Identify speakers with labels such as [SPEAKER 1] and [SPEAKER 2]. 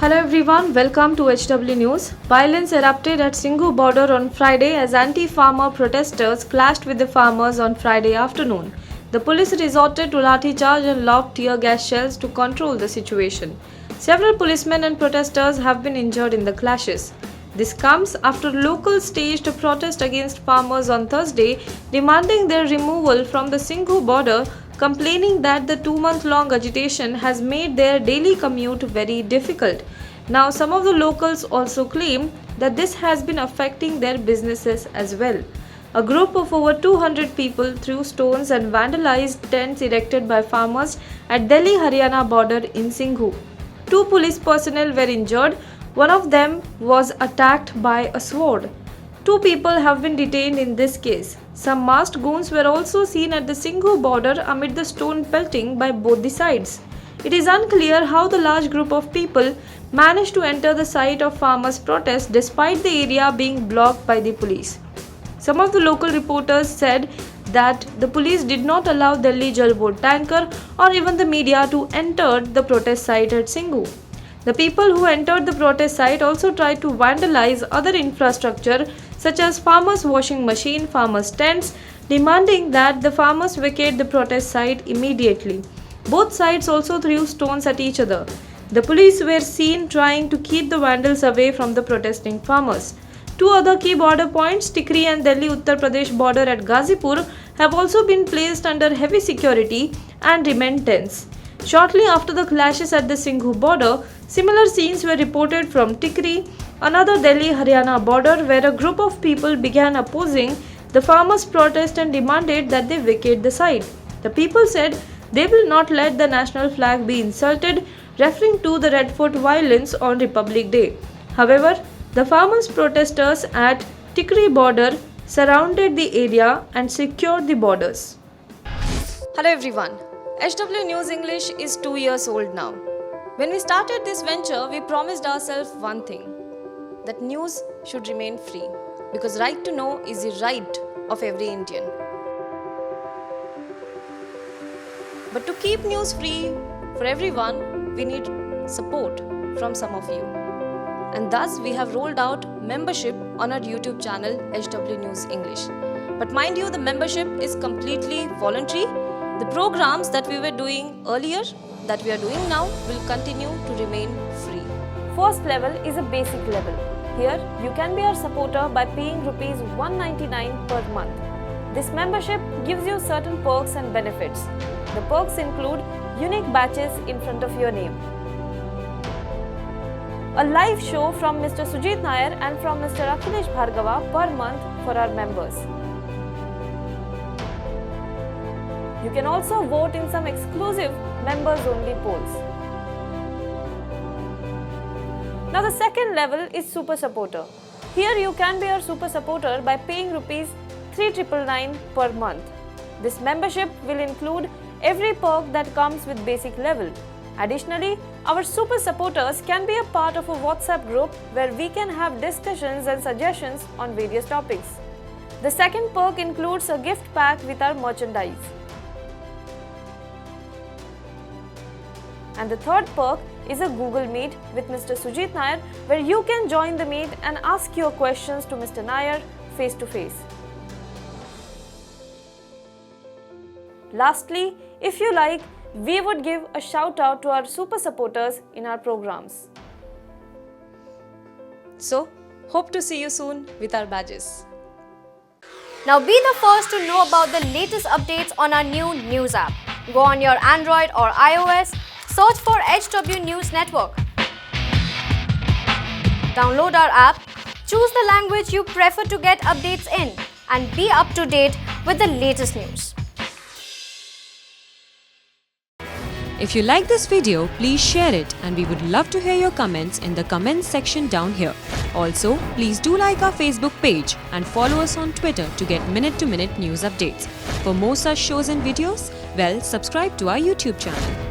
[SPEAKER 1] Hello everyone, welcome to HW News. Violence erupted at Singhu border on Friday as anti-farmer protesters clashed with the farmers on Friday afternoon. The police resorted to lathi charge and lobbed tear gas shells to control the situation. Several policemen and protesters have been injured in the clashes. This comes after locals staged a protest against farmers on Thursday, demanding their removal from the Singhu border, complaining that the 2-month-long agitation has made their daily commute very difficult. Now, some of the locals also claim that this has been affecting their businesses as well. A group of over 200 people threw stones and vandalized tents erected by farmers at Delhi-Haryana border in Singhu. 2 police personnel were injured. One of them was attacked by a sword. 2 people have been detained in this case. Some masked goons were also seen at the Singhu border amid the stone pelting by both the sides. It is unclear how the large group of people managed to enter the site of farmers' protest despite the area being blocked by the police. Some of the local reporters said that the police did not allow Delhi Jal Board tanker or even the media to enter the protest site at Singhu. The people who entered the protest site also tried to vandalize other infrastructure such as farmers' washing machine, farmers' tents, demanding that the farmers vacate the protest site immediately. Both sides also threw stones at each other. The police were seen trying to keep the vandals away from the protesting farmers. 2 other key border points, Tikri and Delhi Uttar Pradesh border at Ghazipur, have also been placed under heavy security and remain tense. Shortly after the clashes at the Singhu border, similar scenes were reported from Tikri, another Delhi-Haryana border, where a group of people began opposing the farmers' protest and demanded that they vacate the site. The people said they will not let the national flag be insulted, referring to the Red Fort violence on Republic Day. However, the farmers' protesters at Tikri border surrounded the area and secured the borders. Hello everyone. HW News English is 2 years old now. When we started this venture, we promised ourselves one thing, that news should remain free, because right to know is the right of every Indian. But to keep news free for everyone, we need support from some of you. And thus we have rolled out membership on our YouTube channel HW News English. But mind you, the membership is completely voluntary. The programs that we were doing earlier, that we are doing now, will continue to remain free. First level is a basic level. Here, you can be our supporter by paying Rs 199 per month. This membership gives you certain perks and benefits. The perks include unique badges in front of your name, a live show from Mr. Sujit Nair and from Mr. Akhilesh Bhargava per month for our members. You can also vote in some exclusive members-only polls. Now the second level is Super Supporter. Here you can be our Super Supporter by paying Rs 3,999 per month. This membership will include every perk that comes with basic level. Additionally, our Super Supporters can be a part of a WhatsApp group where we can have discussions and suggestions on various topics. The second perk includes a gift pack with our merchandise. And the third perk is a Google Meet with Mr. Sujit Nair, where you can join the meet and ask your questions to Mr. Nair face to face. Lastly, if you like, we would give a shout out to our super supporters in our programs. So, hope to see you soon with our badges.
[SPEAKER 2] Now be the first to know about the latest updates on our new news app. Go on your Android or iOS, search for HW News Network. Download our app, choose the language you prefer to get updates in, and be up to date with the latest news.
[SPEAKER 3] If you like this video, please share it, and we would love to hear your comments in the comments section down here. Also, please do like our Facebook page and follow us on Twitter to get minute-to-minute news updates. For more such shows and videos, well, subscribe to our YouTube channel.